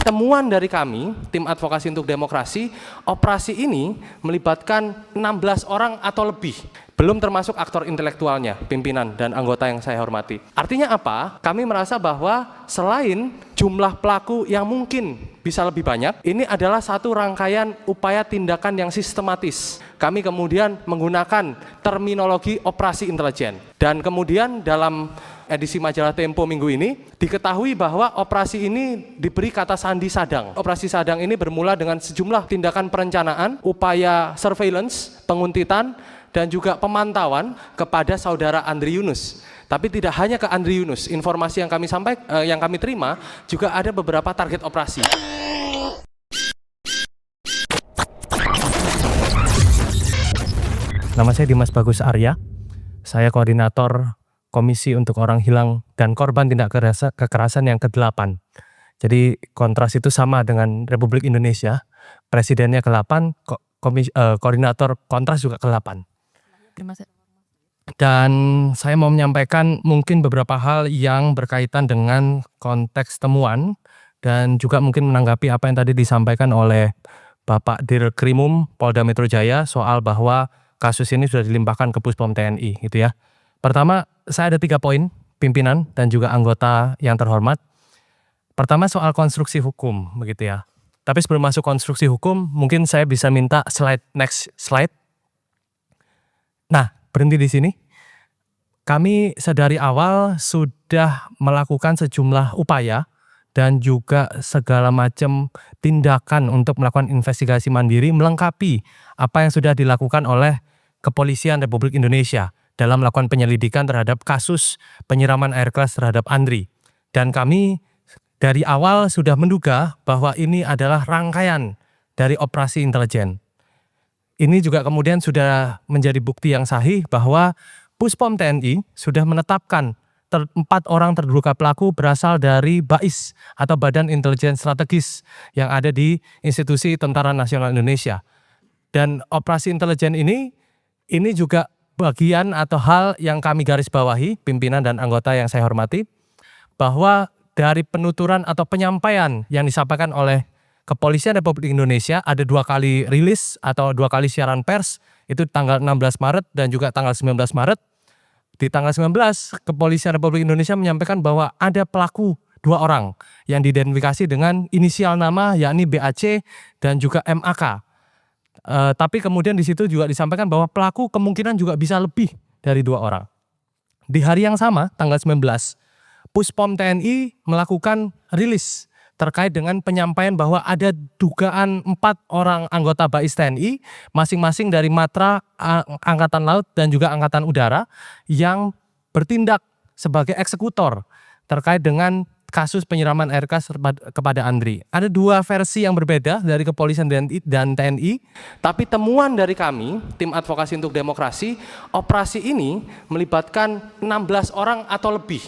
temuan dari kami, tim advokasi untuk demokrasi, operasi ini melibatkan 16 orang atau lebih. Belum termasuk aktor intelektualnya, pimpinan dan anggota yang saya hormati. Artinya apa? Kami merasa bahwa selain jumlah pelaku yang mungkin bisa lebih banyak, ini adalah satu rangkaian upaya tindakan yang sistematis. Kami kemudian menggunakan terminologi operasi intelijen. Dan kemudian dalam edisi majalah Tempo minggu ini, diketahui bahwa operasi ini diberi kata sandi sadang. Operasi sadang ini bermula dengan sejumlah tindakan perencanaan, upaya surveillance, penguntitan, dan juga pemantauan kepada saudara Andri Yunus. Tapi tidak hanya ke Andri Yunus, informasi yang kami terima juga ada beberapa target operasi. Nama saya Dimas Bagus Arya, saya koordinator Komisi untuk Orang Hilang dan Korban Tindak Kekerasan yang ke-8. Jadi kontras itu sama dengan Republik Indonesia, presidennya ke-8, koordinator kontras juga ke-8. Dan saya mau menyampaikan mungkin beberapa hal yang berkaitan dengan konteks temuan dan juga mungkin menanggapi apa yang tadi disampaikan oleh Bapak Dirkrimum Polda Metro Jaya soal bahwa kasus ini sudah dilimpahkan ke Puspom TNI gitu ya. Pertama, saya ada 3 poin, pimpinan dan juga anggota yang terhormat. Pertama soal konstruksi hukum begitu ya. Tapi sebelum masuk konstruksi hukum, mungkin saya bisa minta next slide. Nah, berhenti di sini. Kami sedari awal sudah melakukan sejumlah upaya dan juga segala macam tindakan untuk melakukan investigasi mandiri melengkapi apa yang sudah dilakukan oleh Kepolisian Republik Indonesia dalam melakukan penyelidikan terhadap kasus penyiraman air keras terhadap Andri. Dan kami dari awal sudah menduga bahwa ini adalah rangkaian dari operasi intelijen. Ini juga kemudian sudah menjadi bukti yang sahih bahwa Puspom TNI sudah menetapkan 4 orang terduga pelaku berasal dari BAIS atau Badan Intelijen Strategis yang ada di Institusi Tentara Nasional Indonesia. Dan operasi intelijen ini juga bagian atau hal yang kami garis bawahi, pimpinan dan anggota yang saya hormati, bahwa dari penuturan atau penyampaian yang disampaikan oleh Kepolisian Republik Indonesia ada 2 kali rilis atau 2 kali siaran pers, itu tanggal 16 Maret dan juga tanggal 19 Maret. Di tanggal 19, Kepolisian Republik Indonesia menyampaikan bahwa ada pelaku 2 orang yang diidentifikasi dengan inisial nama yakni BAC dan juga MAK. Tapi kemudian di situ juga disampaikan bahwa pelaku kemungkinan juga bisa lebih dari 2 orang. Di hari yang sama, tanggal 19, Puspom TNI melakukan rilis terkait dengan penyampaian bahwa ada dugaan 4 orang anggota BAIS TNI, masing-masing dari Matra, Angkatan Laut dan juga Angkatan Udara yang bertindak sebagai eksekutor terkait dengan kasus penyiraman air keras kepada Andri. Ada 2 versi yang berbeda dari Kepolisian dan TNI. Tapi temuan dari kami, tim advokasi untuk demokrasi, operasi ini melibatkan 16 orang atau lebih.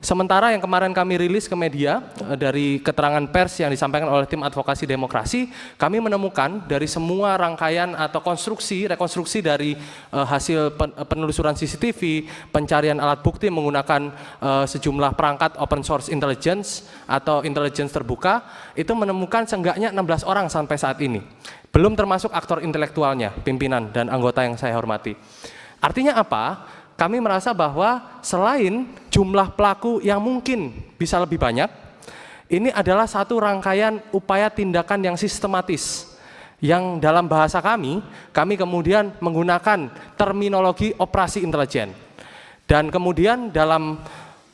Sementara yang kemarin kami rilis ke media dari keterangan pers yang disampaikan oleh tim advokasi demokrasi, kami menemukan dari semua rangkaian atau rekonstruksi dari hasil penelusuran CCTV, pencarian alat bukti menggunakan sejumlah perangkat open source intelligence atau intelligence terbuka, itu menemukan seenggaknya 16 orang sampai saat ini. Belum termasuk aktor intelektualnya, pimpinan dan anggota yang saya hormati. Artinya apa? Kami merasa bahwa selain jumlah pelaku yang mungkin bisa lebih banyak, ini adalah satu rangkaian upaya tindakan yang sistematis. Yang dalam bahasa kami kemudian menggunakan terminologi operasi intelijen. Dan kemudian dalam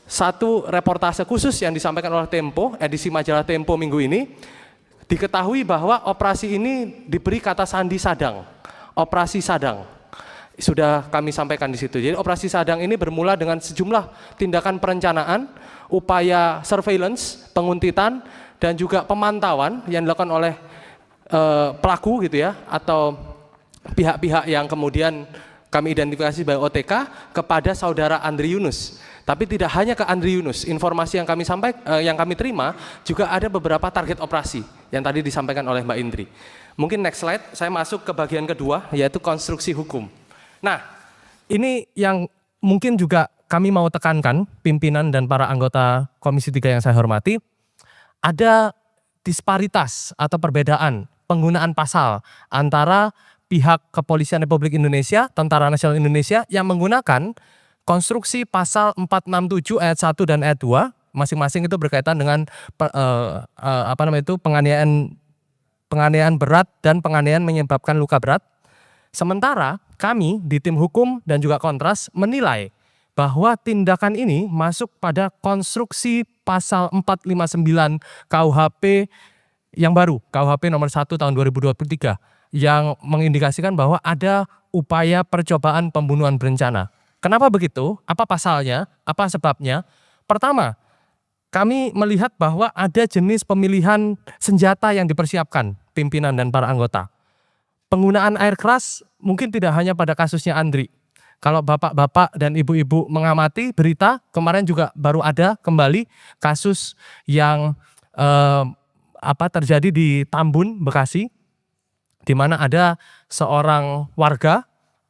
satu reportase khusus yang disampaikan oleh Tempo, edisi majalah Tempo minggu ini, diketahui bahwa operasi ini diberi kata sandi sadang, operasi sadang. Sudah kami sampaikan di situ. Jadi operasi sadang ini bermula dengan sejumlah tindakan perencanaan, upaya surveillance, penguntitan, dan juga pemantauan yang dilakukan oleh pelaku gitu ya, atau pihak-pihak yang kemudian kami identifikasi sebagai OTK kepada saudara Andri Yunus. Tapi tidak hanya ke Andri Yunus, informasi yang kami terima juga ada beberapa target operasi yang tadi disampaikan oleh Mbak Indri. Mungkin next slide, saya masuk ke bagian kedua, yaitu konstruksi hukum. Nah, ini yang mungkin juga kami mau tekankan, pimpinan dan para anggota Komisi 3 yang saya hormati, ada disparitas atau perbedaan penggunaan pasal antara pihak Kepolisian Republik Indonesia, Tentara Nasional Indonesia yang menggunakan konstruksi pasal 467 ayat 1 dan ayat 2, masing-masing itu berkaitan dengan penganiayaan berat dan penganiayaan menyebabkan luka berat. Sementara kami di tim hukum dan juga Kontras menilai bahwa tindakan ini masuk pada konstruksi pasal 459 KUHP yang baru, KUHP nomor 1 tahun 2023, yang mengindikasikan bahwa ada upaya percobaan pembunuhan berencana. Kenapa begitu? Apa pasalnya? Apa sebabnya? Pertama, kami melihat bahwa ada jenis pemilihan senjata yang dipersiapkan pimpinan dan para anggota. Penggunaan air keras mungkin tidak hanya pada kasusnya Andri. Kalau bapak-bapak dan ibu-ibu mengamati berita, kemarin juga baru ada kembali kasus yang terjadi di Tambun, Bekasi, di mana ada seorang warga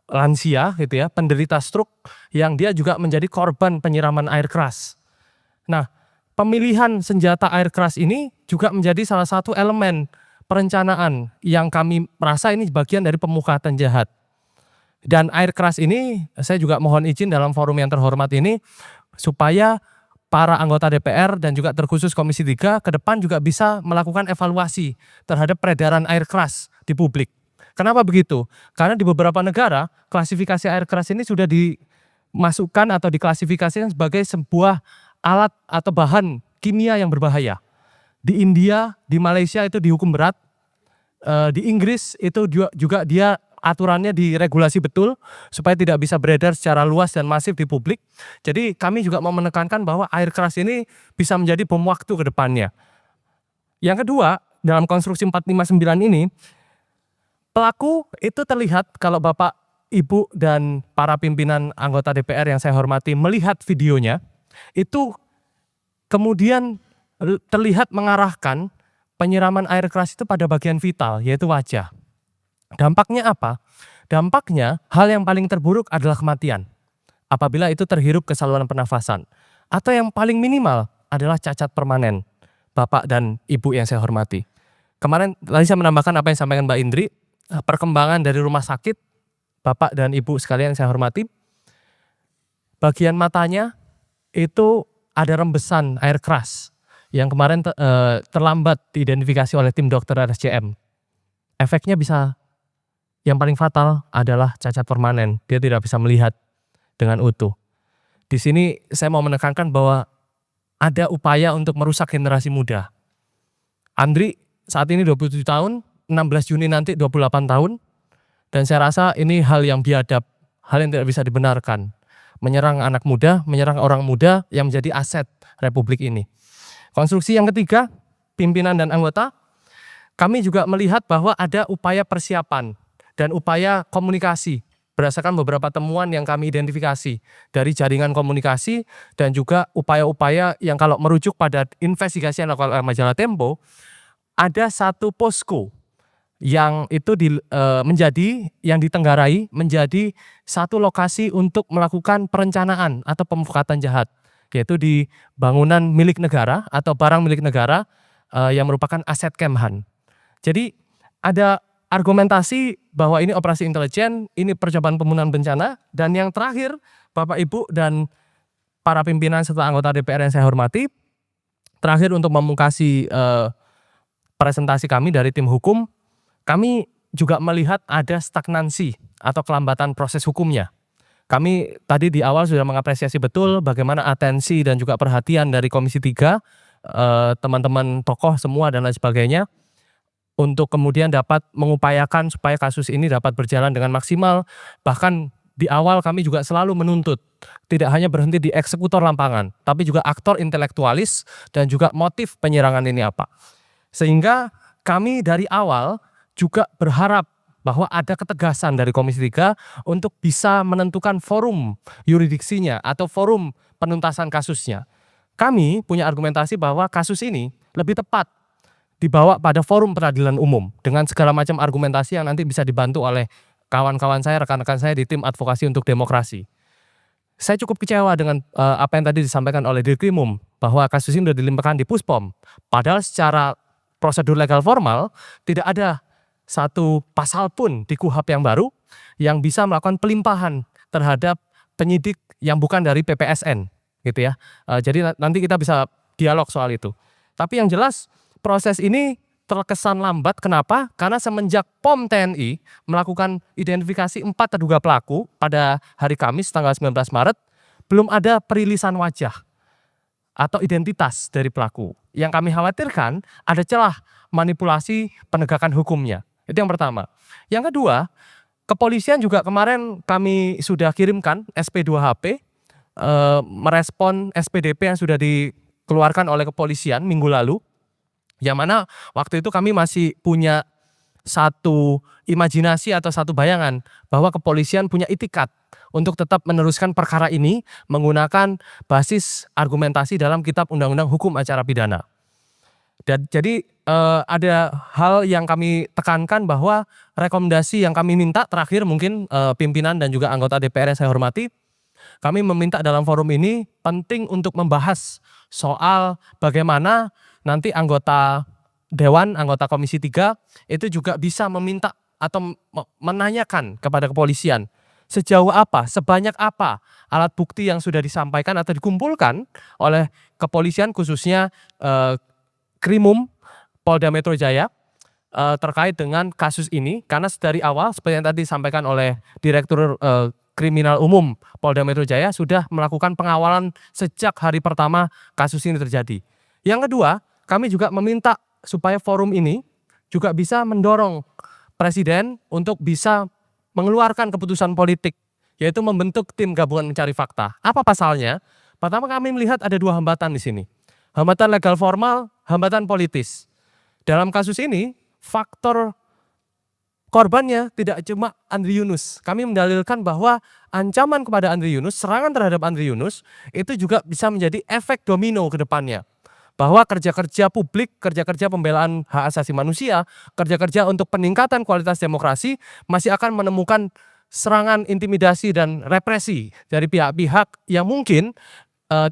lansia gitu ya, penderita stroke yang dia juga menjadi korban penyiraman air keras. Nah, pemilihan senjata air keras ini juga menjadi salah satu elemen perencanaan yang kami merasa ini bagian dari pemufakatan jahat. Dan air keras ini, saya juga mohon izin dalam forum yang terhormat ini, supaya para anggota DPR dan juga terkhusus Komisi 3 ke depan juga bisa melakukan evaluasi terhadap peredaran air keras di publik. Kenapa begitu? Karena di beberapa negara, klasifikasi air keras ini sudah dimasukkan atau diklasifikasikan sebagai sebuah alat atau bahan kimia yang berbahaya. Di India, di Malaysia itu dihukum berat. Di Inggris itu juga dia aturannya diregulasi betul supaya tidak bisa beredar secara luas dan masif di publik. Jadi kami juga mau menekankan bahwa air keras ini bisa menjadi bom waktu ke depannya. Yang kedua, dalam konstruksi 459 ini, pelaku itu terlihat kalau Bapak, Ibu, dan para pimpinan anggota DPR yang saya hormati melihat videonya, itu kemudian terlihat mengarahkan penyiraman air keras itu pada bagian vital, yaitu wajah. Dampaknya apa? Dampaknya hal yang paling terburuk adalah kematian apabila itu terhirup ke saluran pernafasan. Atau yang paling minimal adalah cacat permanen, Bapak dan Ibu yang saya hormati. Kemarin tadi saya menambahkan apa yang disampaikan Mbak Indri, perkembangan dari rumah sakit, Bapak dan Ibu sekalian yang saya hormati, bagian matanya itu ada rembesan air keras yang kemarin terlambat diidentifikasi oleh tim dokter RSCM. Efeknya bisa, yang paling fatal adalah cacat permanen. Dia tidak bisa melihat dengan utuh. Di sini saya mau menekankan bahwa ada upaya untuk merusak generasi muda. Andri saat ini 27 tahun, 16 Juni nanti 28 tahun. Dan saya rasa ini hal yang biadab, hal yang tidak bisa dibenarkan. Menyerang anak muda, menyerang orang muda yang menjadi aset Republik ini. Konstruksi yang ketiga, pimpinan dan anggota, kami juga melihat bahwa ada upaya persiapan dan upaya komunikasi berdasarkan beberapa temuan yang kami identifikasi dari jaringan komunikasi dan juga upaya-upaya yang kalau merujuk pada investigasi yang dilakukan oleh majalah Tempo, ada satu posko yang itu yang ditenggarai menjadi satu lokasi untuk melakukan perencanaan atau pemufakatan jahat, yaitu di bangunan milik negara atau barang milik negara yang merupakan aset Kemhan. Jadi ada argumentasi bahwa ini operasi intelijen, ini percobaan pembunuhan berencana, dan yang terakhir Bapak Ibu dan para pimpinan serta anggota DPR yang saya hormati, terakhir untuk memungkasi presentasi kami dari tim hukum, kami juga melihat ada stagnansi atau kelambatan proses hukumnya. Kami tadi di awal sudah mengapresiasi betul bagaimana atensi dan juga perhatian dari Komisi 3, teman-teman tokoh semua dan lain sebagainya, untuk kemudian dapat mengupayakan supaya kasus ini dapat berjalan dengan maksimal. Bahkan di awal kami juga selalu menuntut, tidak hanya berhenti di eksekutor lapangan, tapi juga aktor intelektualis dan juga motif penyerangan ini apa. Sehingga kami dari awal juga berharap bahwa ada ketegasan dari Komisi 3 untuk bisa menentukan forum yuridiksinya atau forum penuntasan kasusnya. Kami punya argumentasi bahwa kasus ini lebih tepat dibawa pada forum peradilan umum dengan segala macam argumentasi yang nanti bisa dibantu oleh kawan-kawan saya, rekan-rekan saya di tim advokasi untuk demokrasi. Saya cukup kecewa dengan apa yang tadi disampaikan oleh Dirkrimum bahwa kasus ini sudah dilimpahkan di Puspom. Padahal secara prosedur legal formal, tidak ada satu pasal pun di KUHP yang baru yang bisa melakukan pelimpahan terhadap penyidik yang bukan dari PPSN, gitu ya. Jadi nanti kita bisa dialog soal itu. Tapi yang jelas proses ini terkesan lambat. Kenapa? Karena semenjak POM TNI melakukan identifikasi 4 terduga pelaku pada hari Kamis tanggal 19 Maret, belum ada perilisan wajah atau identitas dari pelaku. Yang kami khawatirkan ada celah manipulasi penegakan hukumnya. Itu yang pertama. Yang kedua, kepolisian juga kemarin kami sudah kirimkan SP2HP merespon SPDP yang sudah dikeluarkan oleh kepolisian minggu lalu. Yang mana waktu itu kami masih punya satu imajinasi atau satu bayangan bahwa kepolisian punya itikat untuk tetap meneruskan perkara ini menggunakan basis argumentasi dalam Kitab Undang-Undang Hukum Acara Pidana. Dan jadi ada hal yang kami tekankan bahwa rekomendasi yang kami minta terakhir mungkin pimpinan dan juga anggota DPR yang saya hormati, kami meminta dalam forum ini penting untuk membahas soal bagaimana nanti anggota Dewan, anggota Komisi 3 itu juga bisa meminta atau menanyakan kepada kepolisian sejauh apa, sebanyak apa alat bukti yang sudah disampaikan atau dikumpulkan oleh kepolisian khususnya Krimum Polda Metro Jaya terkait dengan kasus ini. Karena dari awal seperti yang tadi disampaikan oleh Direktur Kriminal Umum Polda Metro Jaya sudah melakukan pengawalan sejak hari pertama kasus ini terjadi. Yang kedua, kami juga meminta supaya forum ini juga bisa mendorong Presiden untuk bisa mengeluarkan keputusan politik, yaitu membentuk tim gabungan mencari fakta. Apa pasalnya? Pertama, kami melihat ada 2 hambatan di sini. Hambatan legal formal, hambatan politis. Dalam kasus ini, faktor korbannya tidak cuma Andri Yunus. Kami mendalilkan bahwa ancaman kepada Andri Yunus, serangan terhadap Andri Yunus, itu juga bisa menjadi efek domino ke depannya. Bahwa kerja-kerja publik, kerja-kerja pembelaan hak asasi manusia, kerja-kerja untuk peningkatan kualitas demokrasi masih akan menemukan serangan intimidasi dan represi dari pihak-pihak yang mungkin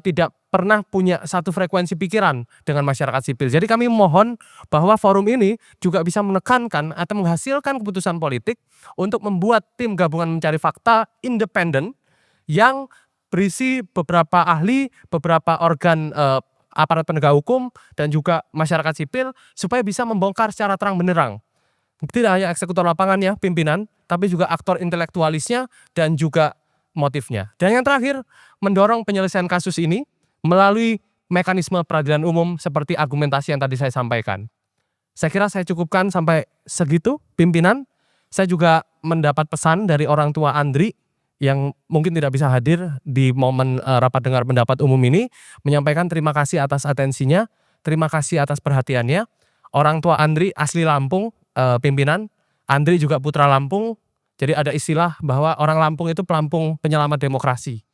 tidak pernah punya satu frekuensi pikiran dengan masyarakat sipil. Jadi kami mohon bahwa forum ini juga bisa menekankan atau menghasilkan keputusan politik untuk membuat tim gabungan mencari fakta independen yang berisi beberapa ahli, beberapa organ aparat penegak hukum dan juga masyarakat sipil supaya bisa membongkar secara terang benderang. Tidak hanya eksekutor lapangannya, pimpinan, tapi juga aktor intelektualisnya dan juga motifnya. Dan yang terakhir, mendorong penyelesaian kasus ini melalui mekanisme peradilan umum seperti argumentasi yang tadi saya sampaikan. Saya kira saya cukupkan sampai segitu, pimpinan. Saya juga mendapat pesan dari orang tua Andri yang mungkin tidak bisa hadir di momen rapat dengar pendapat umum ini, menyampaikan terima kasih atas atensinya, terima kasih atas perhatiannya. Orang tua Andri asli Lampung, pimpinan. Andri juga putra Lampung, jadi ada istilah bahwa orang Lampung itu pelampung penyelamat demokrasi.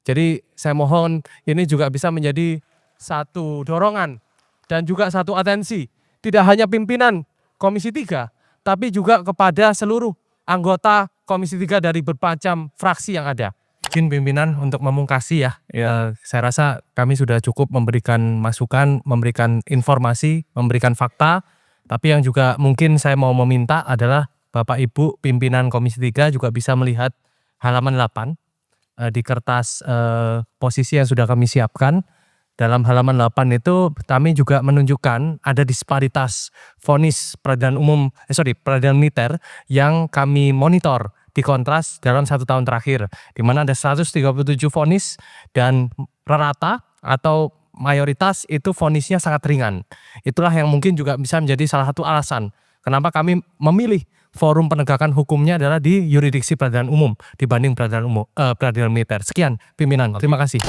Jadi saya mohon ini juga bisa menjadi satu dorongan dan juga satu atensi. Tidak hanya pimpinan Komisi 3, tapi juga kepada seluruh anggota Komisi 3 dari bermacam fraksi yang ada. Izin pimpinan untuk memungkasi ya. Saya rasa kami sudah cukup memberikan masukan, memberikan informasi, memberikan fakta. Tapi yang juga mungkin saya mau meminta adalah Bapak Ibu pimpinan Komisi 3 juga bisa melihat halaman 8 di kertas posisi yang sudah kami siapkan. Dalam halaman 8 itu kami juga menunjukkan ada disparitas vonis peradilan militer yang kami monitor di Kontras dalam 1 tahun terakhir, di mana ada 137 vonis dan rata atau mayoritas itu vonisnya sangat ringan. Itulah yang mungkin juga bisa menjadi salah satu alasan kenapa kami memilih forum penegakan hukumnya adalah di yurisdiksi peradilan umum dibanding peradilan militer. Sekian pimpinan, terima kasih.